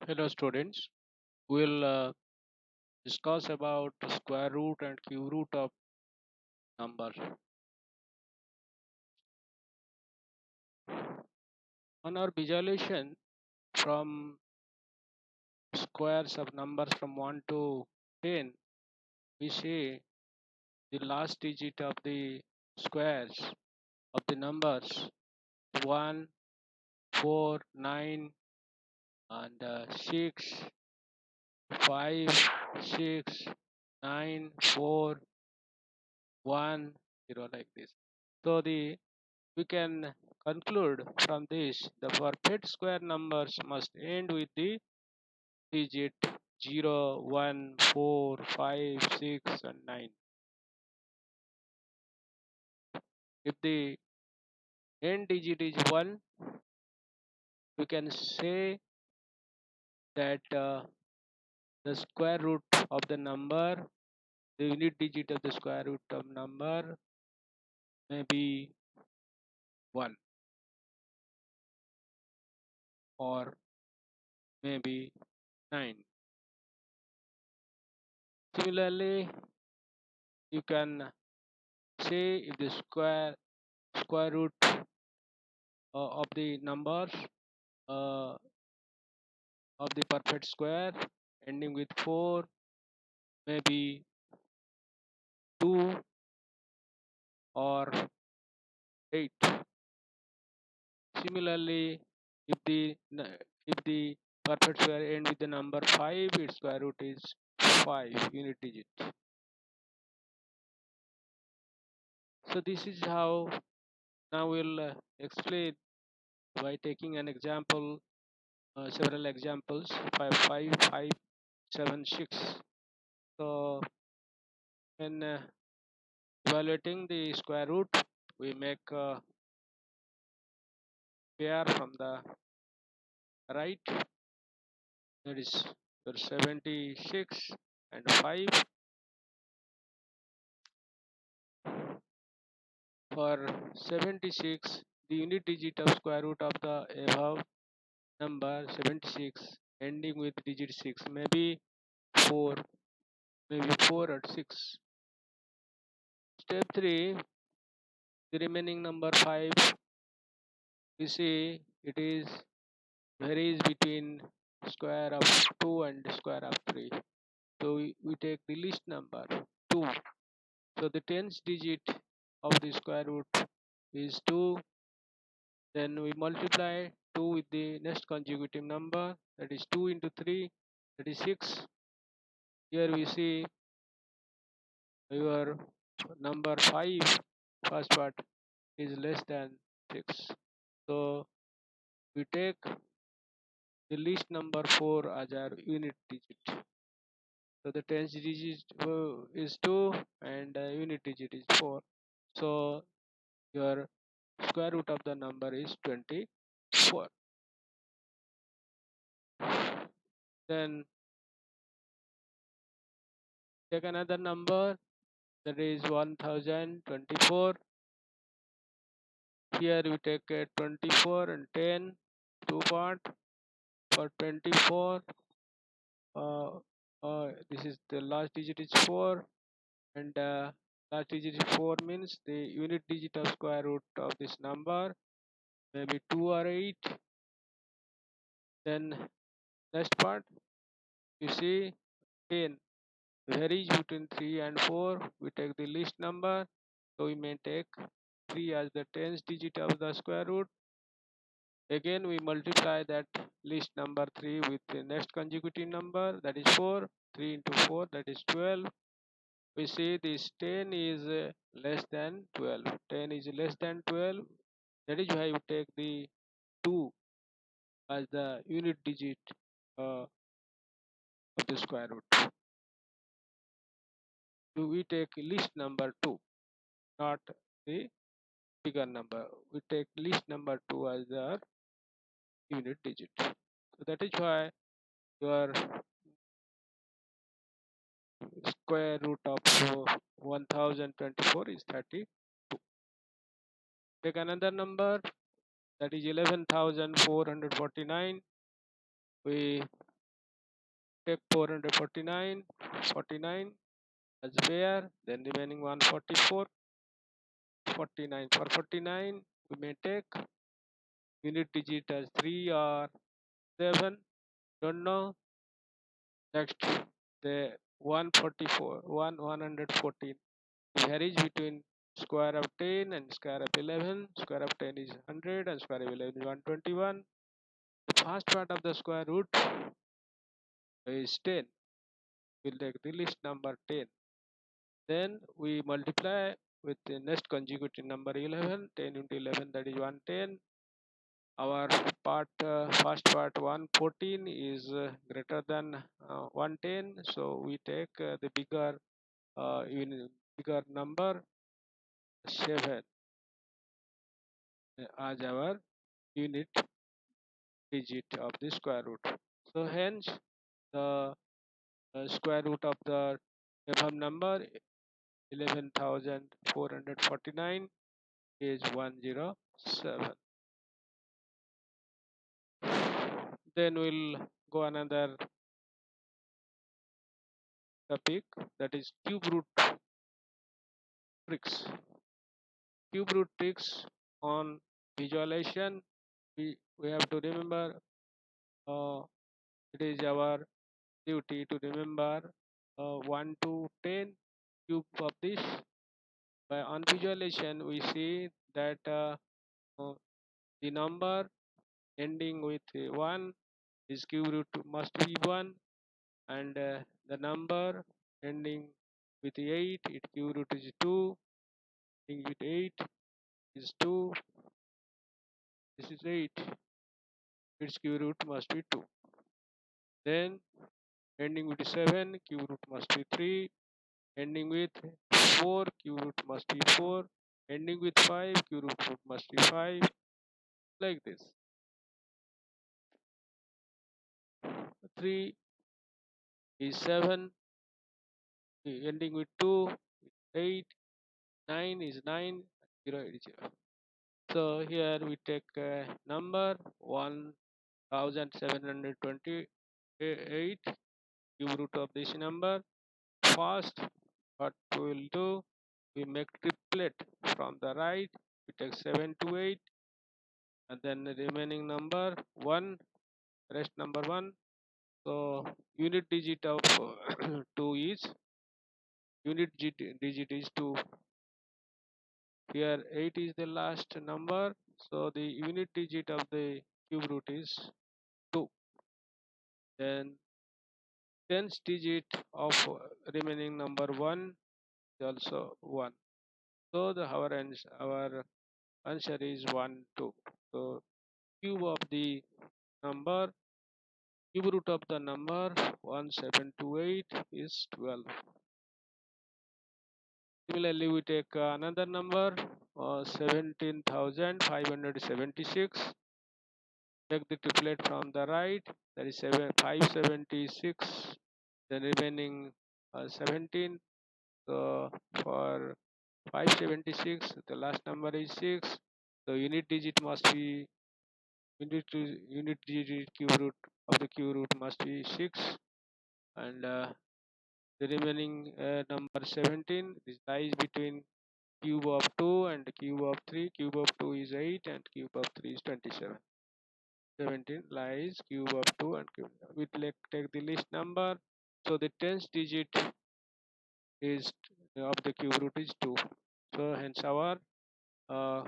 Hello students, we'll discuss about the square root and cube root of number. On our visualization from squares of numbers from 1 to 10, we see the last digit of the squares of the numbers 1, 4, 9 and 6, 5, 6, 9, 4, 1, 0 like this. So the we can conclude from this the perfect square numbers must end with the digit 0, 1, 4, 5, 6 and 9. If the end digit is 1, we can say that the square root of the number, the unit digit of the square root of number may be 1 or maybe 9. Similarly, you can say if the square root of the numbers uh, of the perfect square ending with 4 maybe 2 or 8. Similarly, if the perfect square end with the number 5, its square root is 5 unit digit. So this is how now we'll explain by taking an example, several examples 5 5 5 7 6. So when evaluating the square root, we make a pair from the right, that is 76 and 5. For 76, the unit digit of square root of the above number 76 ending with digit 6 maybe 4, maybe 4 or 6. Step 3, the remaining number 5, we see it is varies between square of 2 and square of 3. So we take the least number 2. So the tens digit of the square root is 2. Then we multiply 2 with the next consecutive number, that is 2 into 3, that is 6. Here we see your number 5 first part is less than 6. So we take the least number 4 as our unit digit. So the tens digit is 2 and unit digit is 4. So your square root of the number is 24. Then take another number, that is 1024. Here we take 24 and 10, two part. For 24, this is the last digit is 4 and last digit is 4 means the unit digit of square root of this number maybe 2 or 8. Then next part you see 10 varies between 3 and 4. We take the least number, so we may take 3 as the tens digit of the square root. Again we multiply that least number 3 with the next consecutive number, that is 4. 3 into 4, that is 12. We see this 10 is less than 12. 10 is less than 12. That is why we take the 2 as the unit digit of the square root. So we take least number 2, not the bigger number. We take least number 2 as our unit digit. So that is why your square root of 1024 is 32. Take another number, that is 11,449. We take 449, 49 as where, then remaining 144, 49. For 49, we may take unit digit as 3 or 7, don't know. Next, the 144, 114 varies between square of 10 and square of 11. Square of 10 is 100 and square of 11 is 121. The first part of the square root is 10. We'll take the least number 10. Then we multiply with the next consecutive number 11. 10 into 11, that is 110. Our first part 114 is greater than 110, so we take the bigger number 7 as our unit digit of the square root. So hence the square root of the above number 11,449 is 107. Then we'll go another topic, that is cube root tricks. Cube root tricks on visualization. We have to remember, it is our duty to remember 1 to 10 cube of this. By on visualization we see that uh, the number ending with 1 is cube root must be 1, and the number ending with 8, its cube root is 2, ending with 8 is 2, this is 8, its cube root must be 2. Then ending with 7, cube root must be 3, ending with 4, cube root must be 4, ending with 5, cube root must be 5, like this. 3 is 7, ending with 2, 8, 9 is 9, 0 is 0. So here we take number 1728, cube root of this number. First, what we will do, we make triplet from the right. We take 7 to 8, and then the remaining number 1, rest number 1. So unit digit of 2 is, unit digit is 2. Here 8 is the last number, so the unit digit of the cube root is 2. Then tens digit of remaining number 1 is also 1. So our answer is 1 2. So cube of the number, cube root of the number 1728 is 12. Similarly, we take another number 17,576. Take the triplet from the right, that is 576. Then remaining 17. So for 576, the last number is 6. So unit digit must be, unit digit cube root of the cube root must be 6, and the remaining number 17 is lies between cube of 2 and cube of 3. Cube of 2 is 8 and cube of 3 is 27. 17 lies cube of 2 and cube. We take the least number, so the tens digit is of the cube root is 2. So hence our uh,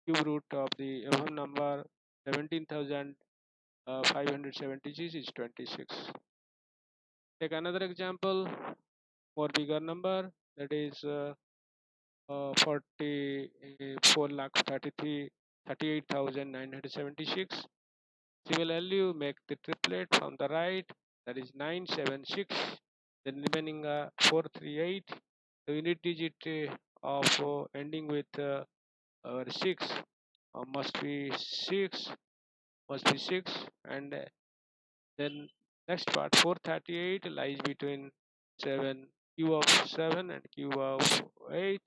cube root of the above number 17,576 is 26. Take another example, more bigger number, that is 38,976. Similarly, you make the triplet from the right, that is 976. Then remaining 438. The unit digit of ending with 6 must be 6, and then next part 438 lies between 7, cube of 7 and cube of 8.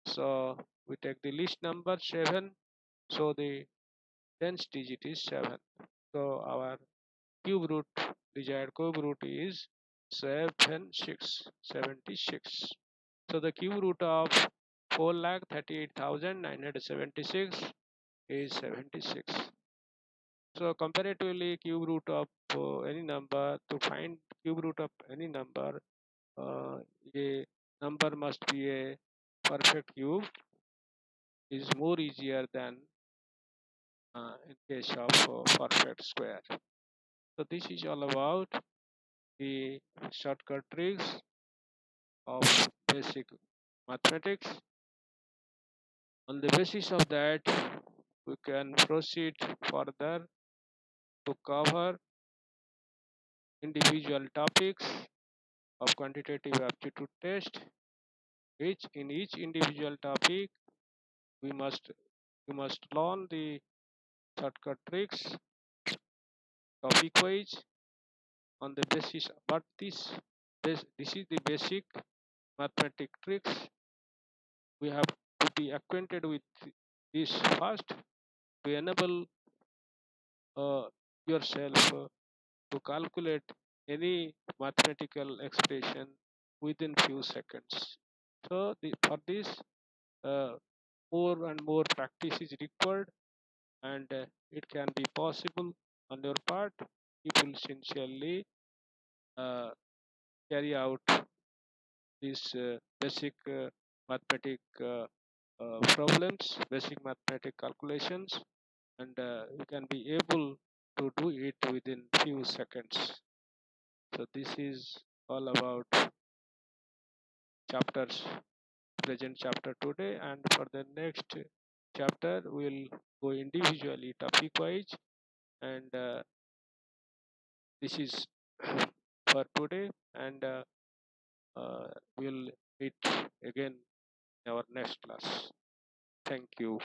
So we take the least number 7, so the tens digit is 7. So our cube root, desired cube root is 76. So the cube root of 4,38,976 is 76. So comparatively, cube root of any number, to find cube root of any number, uh, a number must be a perfect cube is more easier than in case of perfect square. So this is all about the shortcut tricks of basic mathematics. On the basis of that, we can proceed further to cover individual topics of quantitative aptitude test. Which in each individual topic we must learn the shortcut tricks topic wise on the basis. But this is the basic mathematic tricks. We have to be acquainted with this first to enable yourself to calculate any mathematical expression within few seconds. So for this, uh, more and more practice is required, and it can be possible on your part if you sincerely uh, carry out these basic mathematic problems, basic mathematic calculations, and you can be able to do it within few seconds. So this is all about chapters, present chapter today, and for the next chapter we'll go individually topic wise, and this is for today, and we'll meet again in our next class. Thank you.